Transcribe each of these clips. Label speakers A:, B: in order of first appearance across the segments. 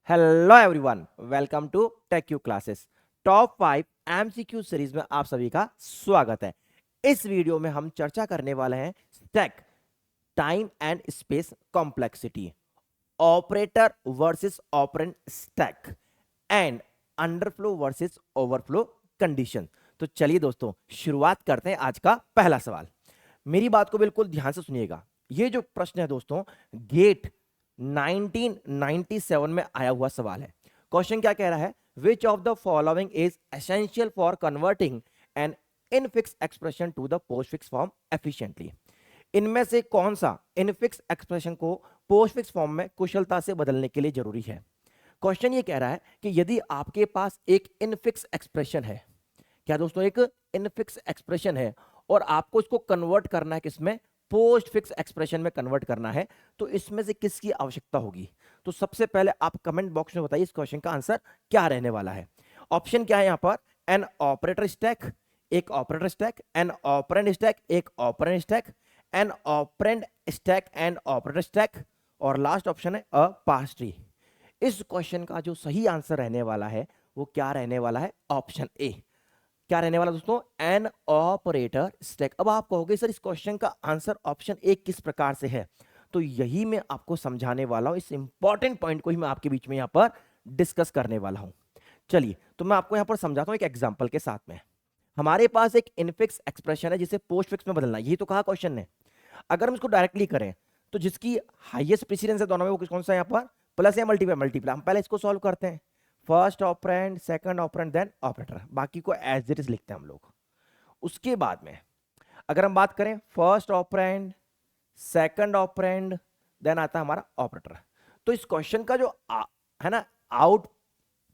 A: Hello everyone, welcome to tech you classes. Top 5 MCQ series में आप सभी का स्वागत है। इस वीडियो में हम चर्चा करने वाले हैं stack, time and space complexity, operator versus operand stack and underflow versus overflow condition. तो चलिए दोस्तों, शुरुआत करते हैं आज का पहला सवाल। मेरी बात को बिल्कुल ध्यान से सुनिएगा। ये जो प्रश्न है दोस्तों, गेट 1997 में आया हुआ सवाल है। क्वेश्चन क्या कह रहा है? Which of the following is essential for converting an infix expression to the postfix form efficiently. इनमें से कौन सा इनफिक्स एक्सप्रेशन को पोस्टफिक्स फॉर्म में कुशलता से बदलने के लिए जरूरी है? क्वेश्चन ये कह रहा है कि यदि आपके पास एक इनफिक्स एक्सप्रेशन है, क्या दोस्तों, एक इनफिक्स एक्सप्रेशन है और आपको इसको कन्वर्ट करना है, किसमें? पोस्ट फिक्स एक्सप्रेशन में कन्वर्ट करना है, तो इसमें से किसकी आवश्यकता होगी? तो सबसे पहले आप कमेंट बॉक्स में बताइए इस क्वेश्चन का आंसर क्या रहने वाला है। ऑप्शन क्या है यहां पर? एन ऑपरेटर स्टैक, एक operator stack, an operand stack, एक operand stack, an operand stack and operator stack, और लास्ट ऑप्शन है अ पास ट्री। इस क्वेश्चन का जो सही आंसर रहने वाला है वो क्या रहने वाला है? Option A. क्या रहने वाला दोस्तों? N operator stack. अब आप कहोगे सर इस क्वेश्चन का आंसर ऑप्शन ए किस प्रकार से है, तो यही मैं आपको समझाने वाला हूं। इस इंपॉर्टेंट पॉइंट को ही मैं आपके बीच में यहां पर डिस्कस करने वाला हूं। चलिए, तो मैं आपको यहां पर समझाता हूं एक एग्जांपल के साथ में। हमारे पास एक इनफिक्स एक्सप्रेशन है जिसे पोस्ट फिक्स में बदलना है, यही तो कहा क्वेश्चन ने। अगर हम इसको डायरेक्टली करें तो जिसकी हाईएस्ट प्रेसिडेंस है दोनों में, वो कौन सा है यहाँ पर? प्लस या मल्टीप्लाई? मल्टीप्लाई। हम पहले इसको सॉल्व करते हैं। First operand, second operand, then operator, बाकी को एज इट इज लिखते हैं हम लोग। उसके बाद में अगर हम बात करें first operand, second operand, then आता है हमारा ऑपरेटर। तो इस क्वेश्चन का जो है ना, आउट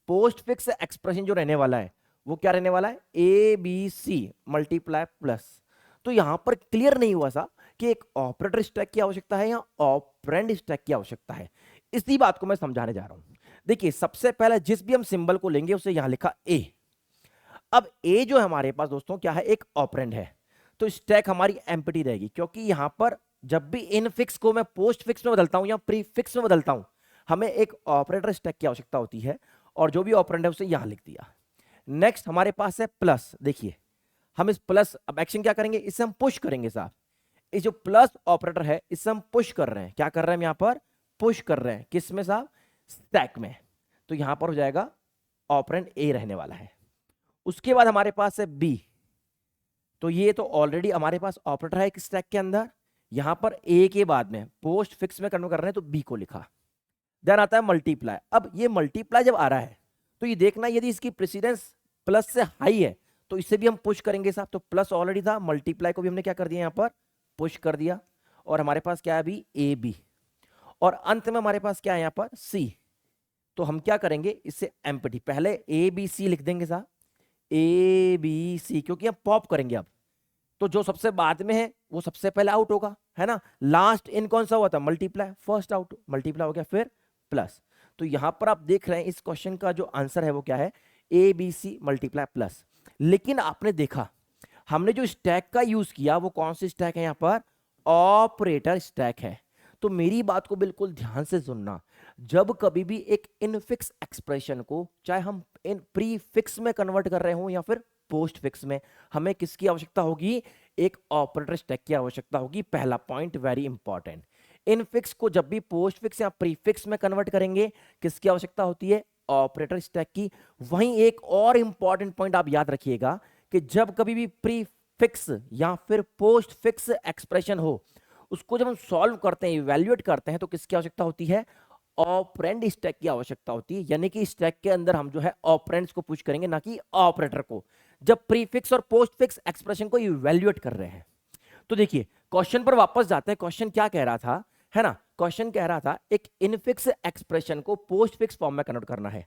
A: पोस्ट फिक्स एक्सप्रेशन जो रहने वाला है वो क्या रहने वाला है? A B C multiply plus. तो यहां पर क्लियर नहीं हुआ सा कि एक ऑपरेटर स्टैक की आवश्यकता है या ऑपरेंड स्टैक की आवश्यकता है। इसी बात को मैं समझाने जा रहा हूं। देखिए, सबसे पहले जिस भी हम सिंबल को लेंगे उसे यहां लिखा ए। अब ए जो हमारे पास दोस्तों क्या है? एक ऑपरेंड है, तो स्टैक हमारी एम्प्टी रहेगी, क्योंकि यहां पर जब भी इन फिक्स को मैं पोस्ट फिक्स में बदलता हूं या प्री फिक्स में बदलता हूं, हमें एक ऑपरेटर स्टैक की आवश्यकता होती है, और जो भी ऑपरेंड है उसे यहां लिख दिया। नेक्स्ट हमारे पास है प्लस। देखिए, हम इस प्लस, अब एक्शन क्या करेंगे? इसे हम पुश करेंगे साहब। इस जो प्लस ऑपरेटर है इसे हम पुश कर रहे हैं। क्या कर रहे हैं हम यहां पर? पुश कर रहे हैं। किस में साहब? स्टैक में। तो यहां पर हो जाएगा ऑपरेंड ए रहने वाला है। उसके बाद हमारे पास है बी। तो ये तो ऑलरेडी हमारे पास ऑपरेटर है एक स्टैक के अंदर। यहां पर ए के बाद में पोस्ट फिक्स में कन्वर्ट कर रहे हैं तो बी को लिखा। देन आता है मल्टीप्लाई। अब ये मल्टीप्लाई जब आ रहा है तो ये देखना, यदि इसकी प्रेसिडेंस प्लस से हाई है तो इसे भी हम पुश करेंगे साहब। तो प्लस ऑलरेडी था, मल्टीप्लाई को भी हमने क्या कर दिया? यहां पर पुश कर दिया। और हमारे पास क्या है अभी? A B. और अंत में हमारे पास क्या है? यहां पर सी। तो हम क्या करेंगे? इससे एम्प्टी, पहले ए बी सी लिख देंगे साहब, ए बी सी, क्योंकि हम पॉप करेंगे अब। तो जो सबसे बाद में है वो सबसे पहले आउट होगा, है ना। लास्ट इन कौन सा हुआ था? मल्टीप्लाई। फर्स्ट आउट, मल्टीप्लाई हो गया, फिर प्लस। तो यहां पर आप देख रहे हैं इस क्वेश्चन का जो आंसर है वो क्या है? A B C multiply plus. लेकिन आपने देखा हमने जो स्टैक का यूज किया वो कौन सी स्टैक है? यहां पर ऑपरेटर स्टैक है। तो मेरी बात को बिल्कुल ध्यान से सुनना। जब कभी भी एक इनफिक्स एक्सप्रेशन को, चाहे हम इन प्री फिक्स में कन्वर्ट कर रहे हो या फिर पोस्ट फिक्स में, हमें किसकी आवश्यकता होगी? एक ऑपरेटर स्टैक की आवश्यकता होगी। पहला पॉइंट वेरी इंपॉर्टेंट। इनफिक्स को जब भी पोस्ट फिक्स या प्री फिक्स में कन्वर्ट करेंगे, किसकी आवश्यकता होती है? ऑपरेटर स्टैक की। वहीं एक और इंपॉर्टेंट पॉइंट आप याद रखिएगा कि जब कभी भी प्री फिक्स या फिर पोस्ट फिक्स एक्सप्रेशन हो, उसको जब हम सॉल्व करते हैं, इवैल्यूएट करते हैं, तो किसकी आवश्यकता होती है? ऑपरेंड स्टैक की आवश्यकता होती है। यानी कि स्टैक के अंदर हम जो है ऑपरेंड्स को पुश करेंगे, ना कि ऑपरेटर को, जब प्रीफिक्स और पोस्ट फिक्स एक्सप्रेशन को इवैल्यूएट कर रहे हैं। तो देखिए, क्वेश्चन पर वापस जाते हैं। क्वेश्चन क्या कह रहा था, है ना? क्वेश्चन कह रहा था एक इनफिक्स एक्सप्रेशन को पोस्ट फिक्स फॉर्म में कन्वर्ट करना है।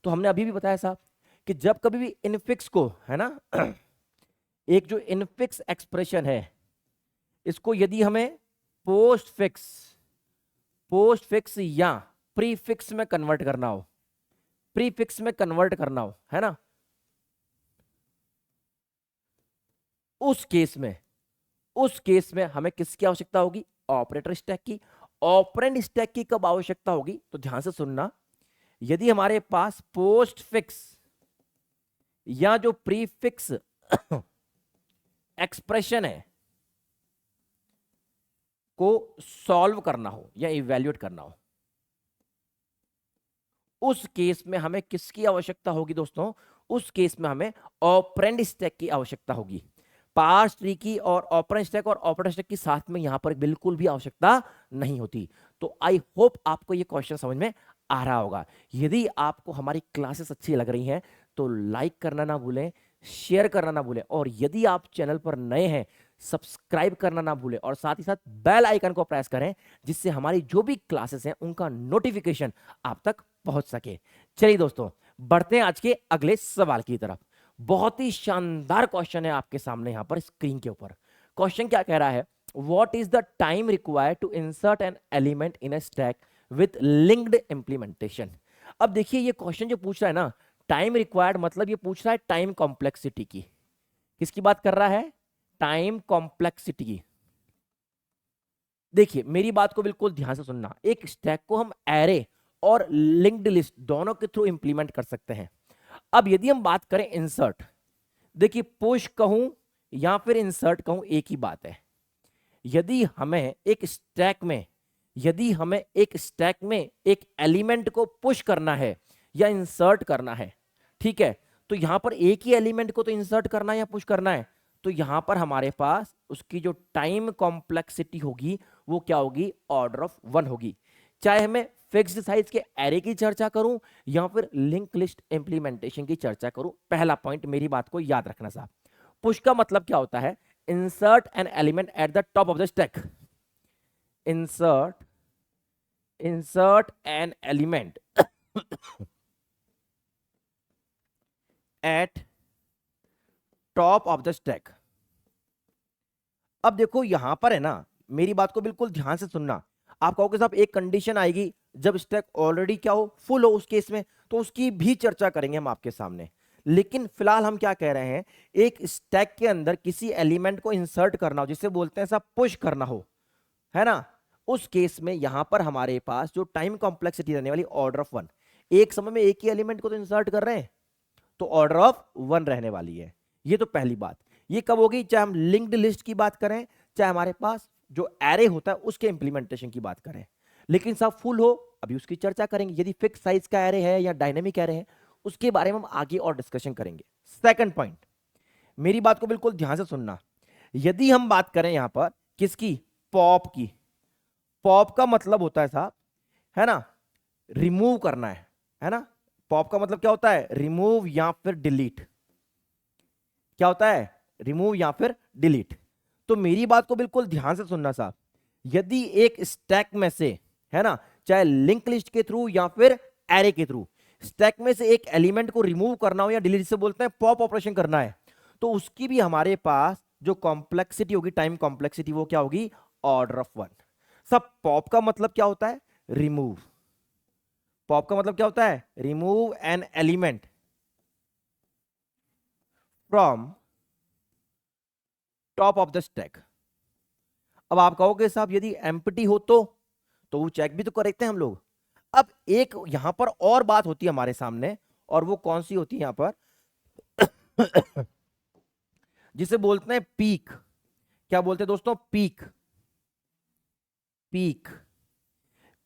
A: तो हमने अभी भी बताया साहब कि जब कभी भी इनफिक्स को, है ना, एक जो इनफिक्स एक्सप्रेशन है इसको यदि हमें पोस्ट फिक्स या प्रीफिक्स में कन्वर्ट करना हो, प्रीफिक्स में कन्वर्ट करना हो, है ना, उस केस में हमें किसकी आवश्यकता होगी? ऑपरेटर स्टैक की। ऑपरेंड स्टैक की कब आवश्यकता होगी? तो ध्यान से सुनना, यदि हमारे पास पोस्ट फिक्स या जो प्रीफिक्स एक्सप्रेशन है को सॉल्व करना हो या इवैल्यूएट करना हो, उस केस में हमें किसकी आवश्यकता होगी दोस्तों? उस केस में हमें ऑपरेंड स्टैक की आवश्यकता होगी। पार्स ट्री की और ऑपरेंड स्टैक और ऑपरेंड स्टैक की साथ में यहां पर बिल्कुल भी आवश्यकता नहीं होती। तो आई होप आपको ये क्वेश्चन समझ में आ रहा होगा। यदि आपको हमारी क्लासेस अच्छी लग रही हैं तो लाइक करना ना भूलें, शेयर करना ना भूलें, और यदि आप चैनल पर नए हैं सब्सक्राइब करना ना भूलें, और साथ ही साथ बेल आइकन को प्रेस करें जिससे हमारी जो भी क्लासेस हैं उनका नोटिफिकेशन आप तक पहुंच सके। चलिए दोस्तों, बढ़ते हैं आज के अगले सवाल की तरफ। बहुत ही शानदार क्वेश्चन है आपके सामने यहां पर स्क्रीन के ऊपर। क्वेश्चन क्या कह रहा है? What is the time required to insert an element in a stack with linked implementation. अब देखिए ये क्वेश्चन जो पूछ रहा है ना, टाइम रिक्वायर्ड मतलब ये पूछ रहा है टाइम कॉम्प्लेक्सिटी की। किसकी बात कर रहा है? टाइम कॉम्प्लेक्सिटी की। देखिए मेरी बात को बिल्कुल ध्यान से सुनना। एक स्टैक को हम एरे और लिंक्ड लिस्ट दोनों के थ्रू इंप्लीमेंट कर सकते हैं। अब यदि हम बात करें इंसर्ट, देखिए पुश कहूं या फिर इंसर्ट कहूं एक ही बात है। यदि हमें एक स्टैक में एक एलिमेंट को पुश करना है या इंसर्ट करना है, ठीक है, तो यहां पर एक ही एलिमेंट को तो इंसर्ट करना है या पुश करना है, तो यहां पर हमारे पास उसकी जो टाइम कॉम्प्लेक्सिटी होगी वो क्या होगी? ऑर्डर ऑफ 1 होगी। चाहे हमें फिक्स्ड साइज के एरे की चर्चा करूं या फिर लिंक लिस्ट इंप्लीमेंटेशन की चर्चा करूं, पहला पॉइंट मेरी बात को याद रखना साहब। पुश का मतलब क्या होता है? Insert an element at the top of the stack. insert an element at top of the stack। अब देखो यहां पर है ना, मेरी बात को बिल्कुल ध्यान से सुनना। आप कहोगे साहब एक कंडीशन आएगी जब स्टैक ऑलरेडी क्या हो? फुल हो। उस केस में तो उसकी भी चर्चा करेंगे हम आपके सामने। लेकिन फिलहाल हम क्या कह रहे हैं, एक स्टैक के अंदर किसी एलिमेंट को इंसर्ट करना हो, जिसे बोलते हैं साहब पुश करना हो, है ना, उस केस में यहां पर हमारे पास जो टाइम कॉम्प्लेक्सिटी रहने वाली ऑर्डर ऑफ 1। एक समय में एक ही एलिमेंट को तो इंसर्ट कर रहे हैं तो ऑर्डर ऑफ 1 रहने वाली है। ये तो पहली बात। ये कब होगी? चाहे हम लिंक्ड लिस्ट की बात करें, चाहे हमारे पास जो एरे होता है उसके इंप्लीमेंटेशन की बात करें। लेकिन सब फुल हो, अभी उसकी चर्चा करेंगे। यदि फिक्स साइज का एरे है या डायनेमिक एरे है, उसके बारे में हम आगे और डिस्कशन करेंगे। सेकंड पॉइंट, मेरी बात को बिल्कुल ध्यान से सुनना। यदि हम बात करें यहां पर किसकी? पॉप की। पॉप का मतलब होता है साहब, है ना, रिमूव करना है ना। पॉप का मतलब क्या होता है? रिमूव या फिर डिलीट। क्या होता है? रिमूव या फिर डिलीट। तो मेरी बात को बिल्कुल ध्यान से सुनना साहब। यदि एक स्टैक में से, है ना, चाहे लिंक लिस्ट के थ्रू या फिर एरे के थ्रू, स्टैक में से एक एलिमेंट को रिमूव करना हो या डिलीट से बोलते हैं पॉप ऑपरेशन करना है, तो उसकी भी हमारे पास जो कॉम्प्लेक्सिटी होगी, टाइम कॉम्प्लेक्सिटी, वो क्या होगी? Order of 1। सब पॉप का मतलब क्या होता है? रिमूव। पॉप का मतलब क्या होता है? Remove an element from top of the stack. अब आप कहोगे साहब यदि एम्प्टी हो तो वो चेक भी तो करते हैं हम लोग। अब एक यहां पर और बात होती है हमारे सामने, और वो कौन सी होती है यहां पर? जिसे बोलते हैं पीक। क्या बोलते हैं दोस्तों? पीक। पीक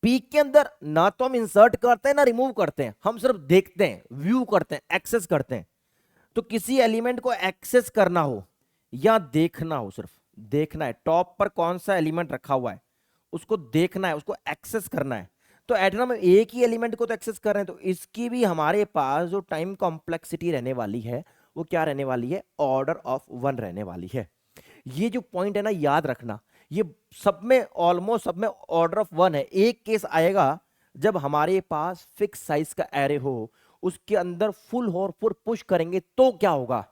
A: पीक के अंदर ना तो हम इंसर्ट करते हैं ना रिमूव करते हैं, हम सिर्फ देखते हैं, व्यू करते हैं, एक्सेस करते हैं। तो किसी एलिमेंट को एक्सेस करना हो या देखना हो, सिर्फ देखना है टॉप पर कौन सा एलिमेंट रखा हुआ है, उसको देखना है, उसको एक्सेस करना है। तो एटम में एक ही एलिमेंट को तो एक्सेस कर रहे हैं, तो इसकी भी हमारे पास जो टाइम कॉम्प्लेक्सिटी रहने वाली है वो क्या रहने वाली है? ऑर्डर ऑफ 1 रहने वाली है। ये जो पॉइंट है ना, याद रखना। ये सब में, ऑलमोस्ट सब में ऑर्डर ऑफ 1 है। एक केस आएगा जब हमारे पास फिक्स साइज का एरे हो, उसके अंदर फुल हो और फुल पुश करेंगे तो क्या होगा,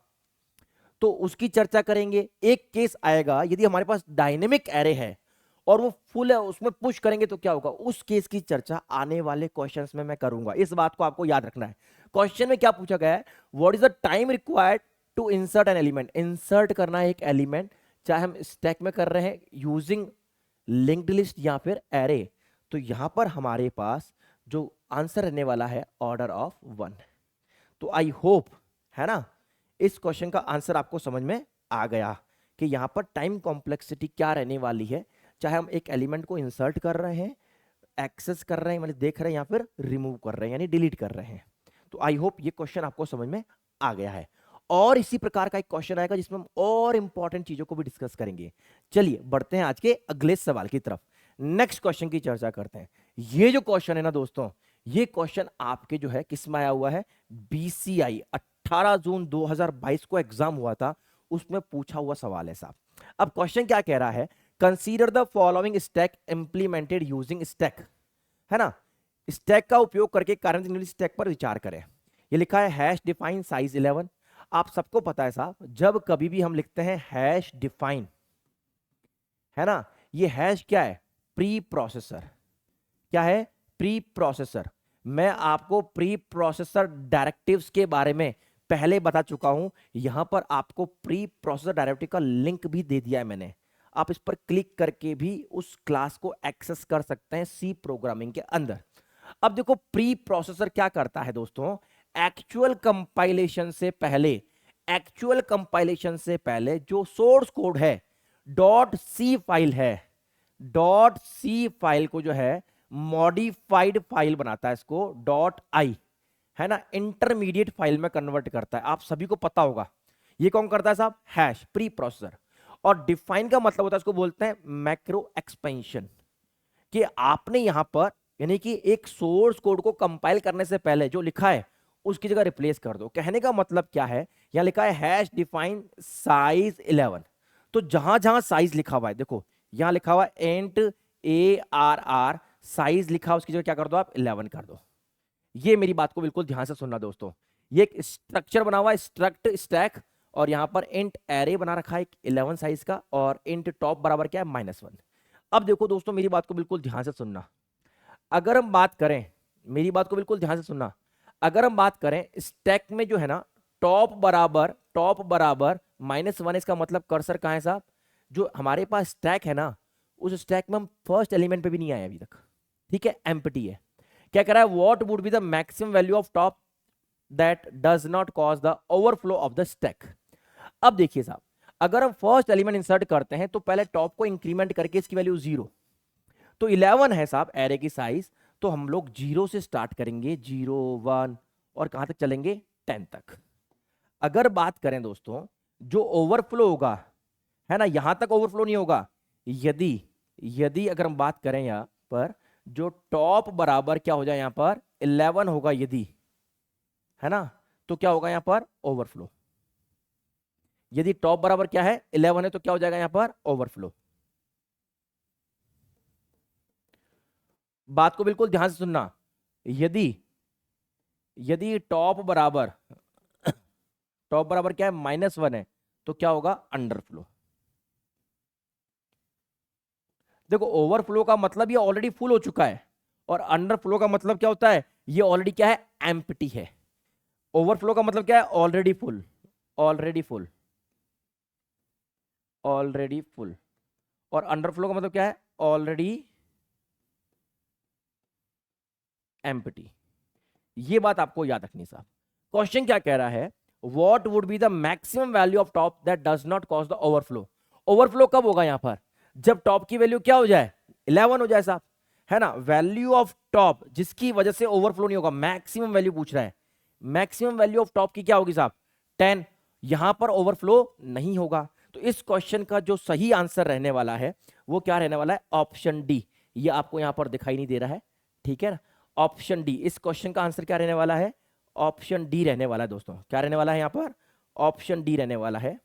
A: तो उसकी चर्चा करेंगे। एक केस आएगा यदि हमारे पास डायनेमिक एरे है और वो फुल है, उसमें पुश करेंगे तो क्या होगा, उस केस की चर्चा आने वाले क्वेश्चंस में मैं करूंगा। इस बात को आपको याद रखना है। क्वेश्चन में क्या पूछा गया है? What is the time required to insert an element. Insert करना है एक एलिमेंट, चाहे हम स्टैक में कर रहे हैं यूजिंग लिंक्ड लिस्ट या फिर एरे। तो यहां पर हमारे पास जो आंसर रहने वाला है ऑर्डर ऑफ 1। तो आई होप, है ना, इस क्वेश्चन का आंसर आपको समझ में आ गया कि यहाँ पर टाइम कॉम्प्लेक्सिटी क्या रहने वाली है, चाहे हम एक एलिमेंट को इंसर्ट कर रहे हैं, एक्सेस कर रहे हैं मतलब देख रहे हैं, या फिर रिमूव कर रहे हैं यानी डिलीट कर रहे हैं। तो आई होप ये क्वेश्चन आपको समझ में आ गया है। और इसी प्रकार का एक क्वेश्चन आएगा जिसमें हम और इंपॉर्टेंट चीजों को भी डिस्कस करेंगे। चलिए बढ़ते हैं आज के अगले सवाल की तरफ, नेक्स्ट क्वेश्चन की चर्चा करते हैं। ये जो क्वेश्चन है ना दोस्तों, ये क्वेश्चन आपके जो है किस में आया हुआ है, बीसीआई 18 जून 2022 को एग्जाम हुआ था, उसमें पूछा हुआ सवाल है साहब। अब क्वेश्चन क्या कह रहा है, consider the following stack implemented using stack, है ना, स्टैक का उपयोग करके कार्य स्टैक पर विचार करें। ये लिखा है हैश डिफाइन साइज 11। आप सबको पता है साहब, जब कभी भी हम लिखते हैं हैश डिफाइन, है ना, ये हैश क्या है, प्री प्रोसेसर। क्या है, प्री प्रोसेसर। मैं आपको प्री प्रोसेसर डायरेक्टिव्स के बारे में पहले बता चुका हूं, यहां पर आपको प्री प्रोसेसर डायरेक्टिव का लिंक भी दे दिया है मैंने, आप इस पर क्लिक करके भी उस क्लास को एक्सेस कर सकते हैं सी प्रोग्रामिंग के अंदर। अब देखो प्री प्रोसेसर क्या करता है दोस्तों, एक्चुअल कंपाइलेशन से पहले, एक्चुअल कंपाइलेशन से पहले जो सोर्स कोड है, डॉट सी फाइल है, डॉट सी फाइल को जो है मॉडिफाइड फाइल बनाता है, इसको डॉट आई, है ना, इंटरमीडिएट फाइल में कन्वर्ट करता है। आप सभी को पता होगा ये कौन करता है साहब, हैश, प्री प्रोसेसर। और डिफाइन का मतलब होता है, इसको बोलते हैं मैक्रो एक्सपेंशन, कि आपने यहां पर यानी कि एक सोर्स कोड को कंपाइल करने से पहले जो लिखा है उसकी जगह रिप्लेस कर दो। कहने का मतलब क्या है, यहां लिखा है हैश डिफाइन साइज 11, तो जहां जहां साइज लिखा हुआ है, देखो यहां लिखा हुआ है एंट ARR, साइज लिखा, उसकी जगह क्या कर दो आप, 11 कर दो। ये मेरी बात को बिल्कुल ध्यान से सुनना दोस्तों, ये एक स्ट्रक्चर बना हुआ है स्ट्रक्ट स्टैक, और यहां पर इंट एरे बना रखा है 11 साइज का, और इंट टॉप बराबर क्या है, -1। अब देखो दोस्तों मेरी बात को बिल्कुल ध्यान से सुनना, अगर हम बात करें, मेरी बात को बिल्कुल ध्यान से सुनना, अगर हम बात करें स्टैक में जो है ना, टॉप बराबर -1, इसका मतलब कर्सर कहां है साहब, जो हमारे पास स्टैक है ना, उस स्टैक में हम फर्स्ट एलिमेंट पे भी नहीं आए अभी तक, ठीक है, एम्प्टी है। क्या कह रहा है, what would be the maximum value of top that does not cause the overflow of the stack. अब देखिए साहब, अगर हम फर्स्ट एलिमेंट इंसर्ट करते हैं तो पहले टॉप को इंक्रीमेंट करके इसकी वैल्यू 0, तो 11 है साहब एरे की साइज, तो हम लोग 0 से स्टार्ट करेंगे, 0 1 और कहां तक चलेंगे, 10 तक। अगर बात करें दोस्तों, जो ओवरफ्लो होगा, है ना, यहां तक ओवरफ्लो नहीं होगा, यदि यदि अगर हम बात करें यहां पर, जो टॉप बराबर क्या हो जाए यहां पर 11 होगा यदि, है ना, तो क्या होगा यहां पर ओवरफ्लो। यदि टॉप बराबर क्या है, 11 है, तो क्या हो जाएगा यहां पर ओवरफ्लो। बात को बिल्कुल ध्यान से सुनना, यदि यदि टॉप बराबर क्या है, -1 है, तो क्या होगा, अंडरफ्लो। देखो ओवरफ्लो का मतलब ये ऑलरेडी फुल हो चुका है, और अंडरफ्लो का मतलब क्या होता है, ये ऑलरेडी क्या है, एम्प्टी है। ओवरफ्लो का मतलब क्या है, already full, already full, already full. और अंडरफ्लो का मतलब क्या है, ऑलरेडी एम्प्टी। ये बात आपको याद रखनी साहब। क्वेश्चन क्या कह रहा है, what would be the maximum value of top that does not cause the overflow. Overflow कब होगा यहां पर, जब टॉप की वैल्यू क्या हो जाए, 11 हो जाए साहब, है ना, वैल्यू ऑफ टॉप जिसकी वजह से ओवरफ्लो नहीं होगा, मैक्सिमम वैल्यू पूछ रहा है, मैक्सिमम वैल्यू ऑफ टॉप की क्या होगी साहब, 10, यहां पर ओवरफ्लो नहीं होगा। तो इस क्वेश्चन का जो सही आंसर रहने वाला है वो क्या रहने वाला है, ऑप्शन डी। ये आपको यहां पर दिखाई नहीं दे रहा है, ठीक है ना, ऑप्शन डी इस क्वेश्चन का आंसर क्या रहने वाला है, ऑप्शन डी रहने वाला है दोस्तों। क्या रहने वाला है यहां पर, ऑप्शन डी रहने वाला है,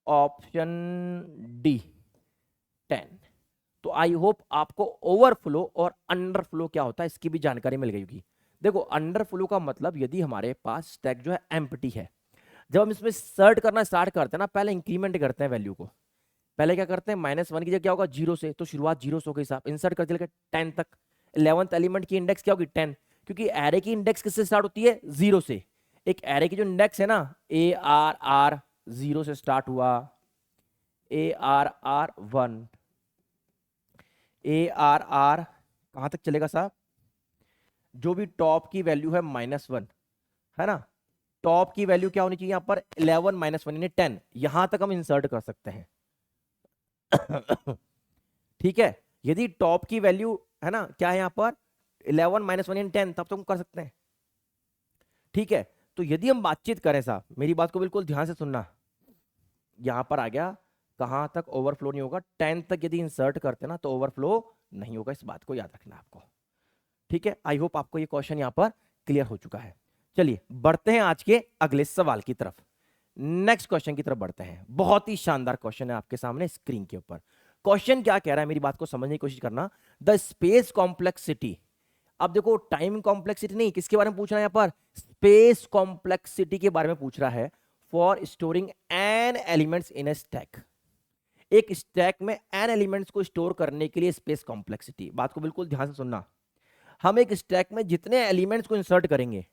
A: ऑप्शन डी 10। तो आई होप आपको ओवरफ्लो और अंडरफ्लो क्या होता है इसकी भी जानकारी मिल गई होगी। देखो अंडरफ्लो का मतलब यदि हमारे पास स्टैक जो है एम्प्टी है, जब हम इसमें सर्ट करना स्टार्ट करते हैं ना, पहले इंक्रीमेंट करते हैं वैल्यू को, पहले क्या करते हैं, -1 की जगह क्या होगा, 0 से, तो शुरुआत 0 से हो गई साहब, इंसर्ट करते लेकर 10 तक, 11th एलिमेंट की इंडेक्स क्या होगी, 10, क्योंकि एरे की इंडेक्स किससे स्टार्ट होती है, 0 से। एक एरे की जो इंडेक्स है ना, ARR 0 से स्टार्ट हुआ, ARR 1, ARR कहां तक चलेगा साहब, जो भी टॉप की वैल्यू है -1, है ना, टॉप की वैल्यू क्या होनी चाहिए यहाँ पर 11 -1 यानी 10, यहां तक हम इंसर्ट कर सकते हैं। ठीक है, यदि टॉप की वैल्यू है ना क्या है यहाँ पर 11 -1 यानी 10, तब तो हम कर सकते हैं। ठीक है, तो यदि हम बातचीत करें साहब, मेरी बात को बिल्कुल ध्यान से सुनना, यहां पर आ गया, कहां तक ओवरफ्लो नहीं होगा, 10 तक यदि इंसर्ट करते ना तो ओवरफ्लो नहीं होगा, इस बात को याद रखना आपको। ठीक है, आई होप आपको ये क्वेश्चन यहां पर क्लियर हो चुका है। चलिए बढ़ते हैं आज के अगले सवाल की तरफ, नेक्स्ट क्वेश्चन की तरफ बढ़ते हैं। बहुत ही शानदार क्वेश्चन है आपके सामने स्क्रीन के ऊपर। क्वेश्चन क्या कह रहा है, मेरी बात को समझने की कोशिश करना। द स्पेस कॉम्प्लेक्सिटी, अब देखो टाइम कॉम्प्लेक्सिटी नहीं, किसके बारे में पूछ रहा है यहां पर, स्पेस कॉम्प्लेक्सिटी के बारे में पूछ रहा है, for storing n elements in a stack. एक स्टैक में एन एलिमेंट्स को स्टोर करने के लिए स्पेस कॉम्प्लेक्सिटी, बात को बिल्कुल ध्यान से सुनना। हम एक स्टैक में जितने एलिमेंट्स को इंसर्ट करेंगे,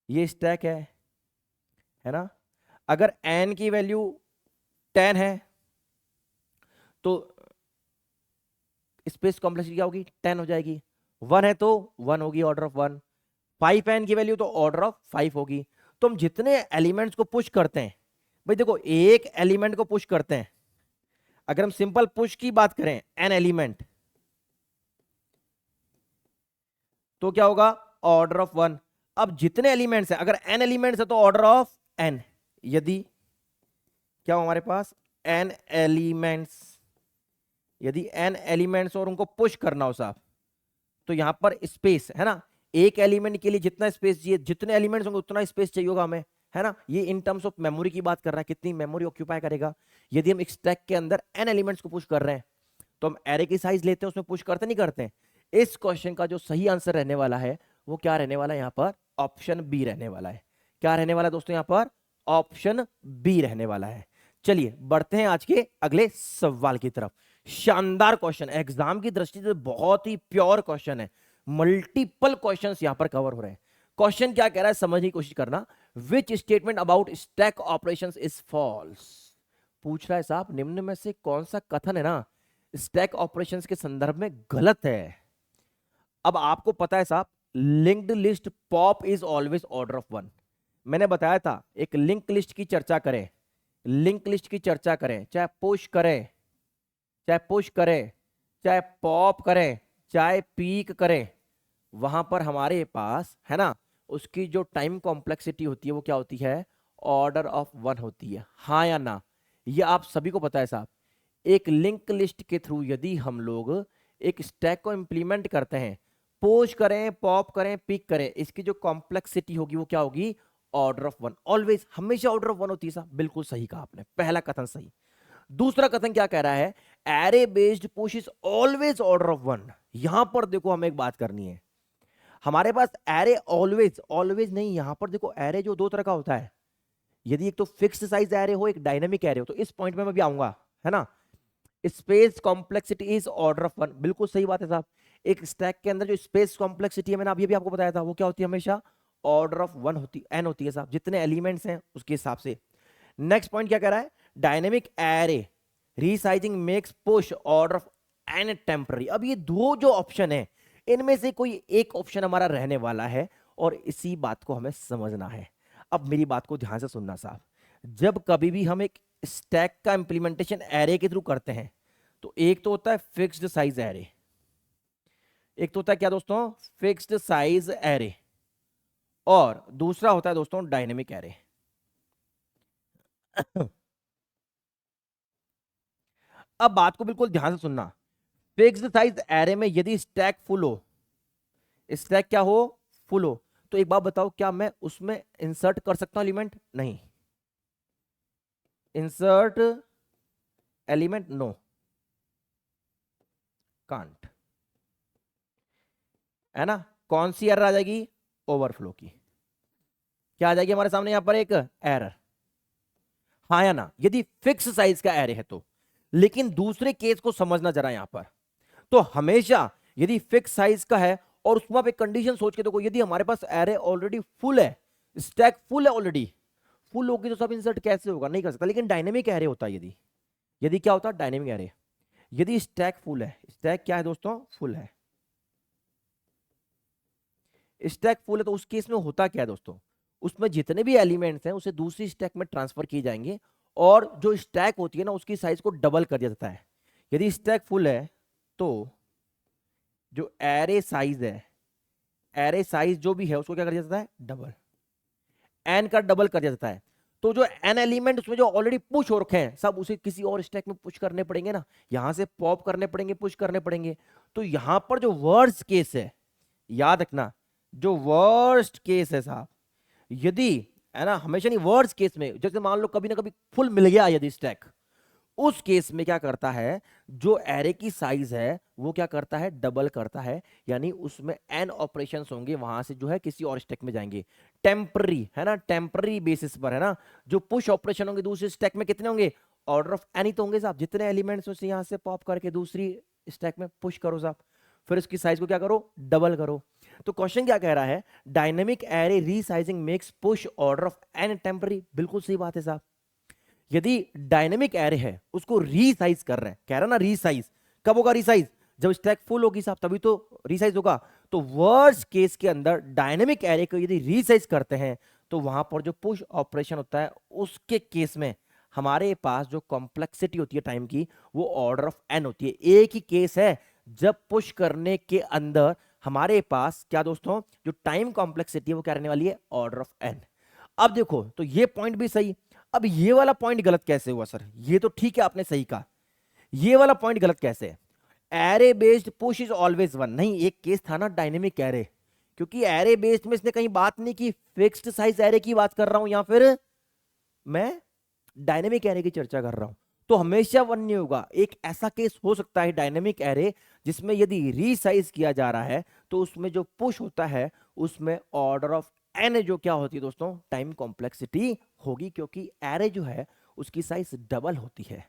A: ये स्टैक है ना, अगर n की वैल्यू 10 है तो स्पेस कॉम्प्लेक्सिटी क्या होगी, 10 हो जाएगी। 1 है तो 1 होगी, ऑर्डर ऑफ 1। 5n की वैल्यू तो ऑर्डर ऑफ 5 होगी। तो हम जितने एलिमेंट्स को पुश करते हैं, भाई देखो एक एलिमेंट को पुश करते हैं, अगर हम सिंपल पुश की बात करें n एलिमेंट, तो क्या होगा, ऑर्डर ऑफ 1। अब जितने एलिमेंट्स हैं, अगर n एलिमेंट्स है तो ऑर्डर ऑफ n, यदि क्या हो हमारे पास n एलिमेंट्स, यदि n एलिमेंट्स और उनको पुश करना हो साहब, तो यहां पर स्पेस है ना, एक एलिमेंट के लिए जितना स्पेस चाहिए, जितने एलिमेंट्स होंगे उतना स्पेस चाहिए होगा हमें, है ना। ये इन टर्म्स ऑफ मेमोरी की बात कर रहा है, कितनी मेमोरी ऑक्यूपाई करेगा। यदि हम एक स्टैक के अंदर n एलिमेंट्स को पुश कर रहे हैं, तो हम एरे की साइज लेते हैं, उसमें पुश करते नहीं करते। इस क्वेश्चन का जो सही आंसर रहने वाला है वो क्या रहने वाला है, यहाँ पर ऑप्शन बी रहने वाला है। क्या रहने वाला है दोस्तों, यहाँ पर ऑप्शन बी रहने वाला है। चलिए बढ़ते हैं आज के अगले सवाल की तरफ। शानदार क्वेश्चन, एग्जाम की दृष्टि से बहुत ही प्योर क्वेश्चन है, मल्टीपल क्वेश्चंस यहां पर कवर हो रहे हैं। क्वेश्चन क्या कह रहा है समझने की कोशिश करना। Which statement about stack operations is false, पूछ रहा है साहब निम्न में से कौन सा कथन है ना स्टैक ऑपरेशंस के संदर्भ में गलत है। अब आपको पता है साहब, linked list pop is always order of 1। मैंने बताया था एक लिंक लिस्ट की चर्चा करें, लिंक लिस्ट की चर्चा करें, चाहे पुश करें, चाहे पुश करें, चाहे पॉप करें, चाहे पीक करें, वहां पर हमारे पास है ना उसकी जो टाइम कॉम्प्लेक्सिटी होती है वो क्या होती है, ऑर्डर ऑफ 1 होती है, हाँ या ना। ये आप सभी को पता है साहब। एक लिंक लिस्ट के थ्रू यदि हम लोग एक स्टैक को इंप्लीमेंट करते हैं, पुश करें, पॉप करें, पिक करें, इसकी जो कॉम्प्लेक्सिटी होगी वो क्या होगी, ऑर्डर ऑफ 1, ऑलवेज, हमेशा ऑर्डर ऑफ 1 होती है साहब। बिल्कुल सही कहा आपने, पहला कथन सही। दूसरा कथन क्या कह रहा है, array based push is always order of 1। यहां पर देखो हमें एक बात करनी है, हमारे पास एरे ऑलवेज, ऑलवेज नहीं, यहां पर देखो एरे जो दो तरह का होता है, यदि एक तो फिक्स्ड साइज एरे हो, एक डायनेमिक एरे हो, तो इस पॉइंट में मैं भी आऊंगा, है ना। Space complexity is order of 1, बिल्कुल सही बात है साहब। एक स्टैक के अंदर जो स्पेस कॉम्प्लेक्सिटी है, मैंने अभी भी आपको बताया था, वो क्या होती है, हमेशा ऑर्डर ऑफ 1 होती, n होती है साहब, जितने एलिमेंट्स हैं उसके हिसाब से। नेक्स्ट पॉइंट क्या कह रहा है, dynamic array resizing makes push order of n temporary. अब ये दो जो ऑप्शन है, इनमें से कोई एक ऑप्शन हमारा रहने वाला है, और इसी बात को हमें समझना है। अब मेरी बात को ध्यान से सुनना साहब, जब कभी भी हम एक स्टैक का इंप्लीमेंटेशन एरे के थ्रू करते हैं, तो एक तो होता है फिक्स्ड साइज एरे, एक तो होता है क्या दोस्तों, फिक्स्ड साइज एरे, और दूसरा होता है दोस्तों डायनेमिक एरे। अब बात को बिल्कुल ध्यान से सुनना, फिक्स्ड साइज एरे में यदि स्टैक फुल हो, स्टैक क्या हो, फुल हो, तो एक बात बताओ, क्या मैं उसमें इंसर्ट कर सकता हूं एलिमेंट, नहीं, इंसर्ट एलिमेंट नो, कांट, है ना। कौन सी एरर आ जाएगी, ओवरफ्लो की। क्या आ जाएगी हमारे सामने यहां पर, एक एरर, हाँ या ना, यदि फिक्स साइज का एरे है तो। लेकिन दूसरे केस को समझना जरा यहां पर, तो हमेशा यदि फिक्स साइज का है, और उसमें आप एक कंडीशन सोच के देखो, यदि हमारे पास एरे ऑलरेडी फुल है, स्टैक फुल है ऑलरेडी, फुल होगी तो सब इंसर्ट कैसे होगा, नहीं कर सकता। लेकिन डायनेमिक एरे होता है, यदि यदि क्या होता है, डायनेमिक एरे, यदि स्टैक फुल है, स्टैक क्या है दोस्तों, फुल है, स्टैक फुल है तो उस केस में होता क्या है दोस्तों, उसमें जितने भी एलिमेंट्स हैं उसे दूसरी स्टैक में ट्रांसफर किए जाएंगे और जो स्टैक होती है ना उसकी साइज को डबल कर दिया जाता है। यदि स्टैक फुल है तो जो एरे साइज है, एरे साइज जो भी है उसको क्या कर दिया जाता है, डबल, एन का डबल कर दिया जाता है। तो जो एन एलिमेंट उसमें जो ऑलरेडी पुश हो रखे हैं सब उसे किसी और स्टैक में पुश करने पड़ेंगे ना, यहां से पॉप करने पड़ेंगे, पुश करने पड़ेंगे। तो यहां पर जो वर्स्ट केस है, याद रखना, जो वर्स्ट केस है साहब, यदि, है ना, हमेशा नहीं, वर्स्ट केस में जैसे मान लो कभी ना कभी फुल मिल गया यदि स्टैक, उस केस में क्या करता है, जो एरे की साइज है वो क्या करता है, डबल करता है। यानी उसमें एन ऑपरेशंस होंगे, वहां से जो है किसी और स्टैक में जाएंगे, टेम्पररी, है ना, टेम्पररी बेसिस पर, है ना। जो पुश ऑपरेशन होंगे दूसरे स्टैक में कितने होंगे, ऑर्डर ऑफ एन ही तो होंगे साहब, जितने एलिमेंट्स उसे यहां से पॉप करके दूसरी स्टैक में पुश करो साहब, फिर उसकी साइज को क्या करो, डबल करो। तो क्वेश्चन क्या कह रहा है, dynamic array resizing makes push order of n temporary. बिल्कुल सही बात है साहब। यदि डायनेमिक एरे है उसको रीसाइज कर रहे हैं, कह रहा ना रीसाइज, कब होगा रीसाइज, जब स्टैक फुल होगी साहब तभी तो रीसाइज होगा। तो वर्स्ट केस के अंदर डायनेमिक एरे को यदि रीसाइज करते हैं तो वहां पर जो पुश ऑपरेशन होता है उसके केस में हमारे पास जो कॉम्प्लेक्सिटी होती है टाइम की वो ऑर्डर ऑफ एन होती है। एक ही केस है जब पुश करने के अंदर हमारे पास क्या दोस्तों, जो टाइम कॉम्प्लेक्सिटी है वो क्या रहने वाली है, ऑर्डर ऑफ एन। अब देखो तो ये पॉइंट भी सही, अब ये वाला पॉइंट गलत कैसे हुआ सर, ये तो ठीक है आपने सही कहा, ये वाला पॉइंट गलत कैसे है, array based push is always one, नहीं, एक केस था ना डायनेमिक एरे, क्योंकि एरे बेस्ड में इसने कहीं बात नहीं की फिक्स्ड साइज एरे की बात कर रहा हूं या फिर मैं डायनेमिक एरे की चर्चा कर रहा हूं। तो हमेशा वन नहीं होगा, एक ऐसा केस हो सकता है डायनेमिक एरे जिसमें यदि रीसाइज किया जा रहा है तो उसमें जो पुश होता है उसमें ऑर्डर ऑफ एन जो क्या होती है दोस्तों, टाइम कॉम्प्लेक्सिटी होगी, क्योंकि एरे जो है उसकी साइज डबल होती है।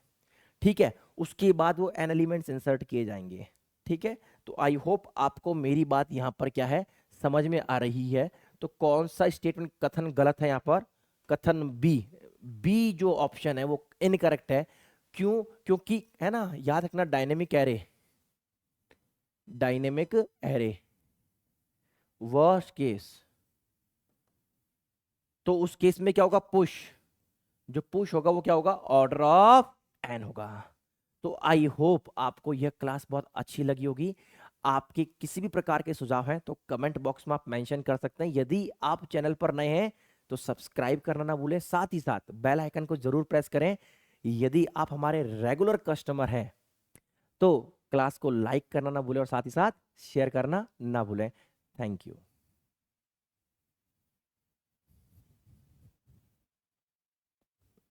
A: ठीक है, उसके बाद वो एन एलिमेंट्स इंसर्ट किए जाएंगे। ठीक है, तो आई होप आपको मेरी बात यहां पर क्या है, समझ में आ रही है। तो कौन सा स्टेटमेंट, कथन गलत है यहां पर, कथन बी, बी जो ऑप्शन है वो इनकरेक्ट है। क्यों, क्योंकि, है ना, याद रखना, dynamic array, dynamic array worst case, तो उस केस में क्या होगा, पुश, जो पुश होगा वो क्या होगा, ऑर्डर ऑफ एन होगा। तो आई होप आपको यह क्लास बहुत अच्छी लगी होगी। आपके किसी भी प्रकार के सुझाव हैं तो कमेंट बॉक्स में आप मेंशन कर सकते हैं। यदि आप चैनल पर नए हैं तो सब्सक्राइब करना ना भूलें, साथ ही साथ बेल आइकन को जरूर प्रेस करें। यदि आप हमारे रेगुलर कस्टमर हैं तो क्लास को लाइक करना ना भूलें और साथ ही साथ शेयर करना ना भूलें। Thank you.